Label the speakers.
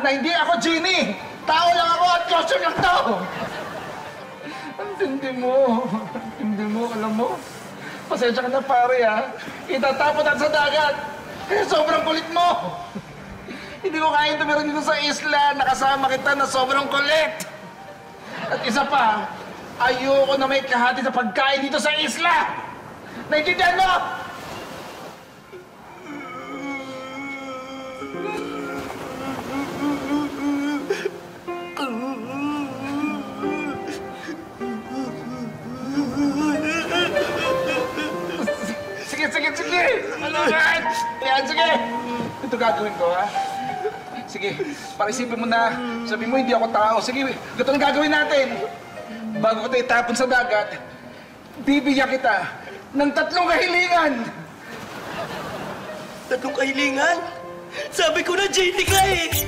Speaker 1: na hindi ako genie. Tao lang ako at costume lang to. Hindi mo, alam mo. Pasensya ka na pare ha. Itatapon natin sa dagat. Kaya sobrang kulit mo. Hindi ko kaya tumira dito sa isla. Nakasama kita na sobrang kulit. At isa pa, ayoko na may kahati sa pagkain dito sa isla. Naintindihan mo? Sige! Alright! Yan, sige! Ito gagawin ko, ha? Sige, parisipin mo na. Sabi mo, hindi ako tao. Sige, ito ang gagawin natin. Bago kita itapon sa dagat, bibigyan kita ng 3 kahilingan.
Speaker 2: 3 kahilingan? Sabi ko na, JD ka eh!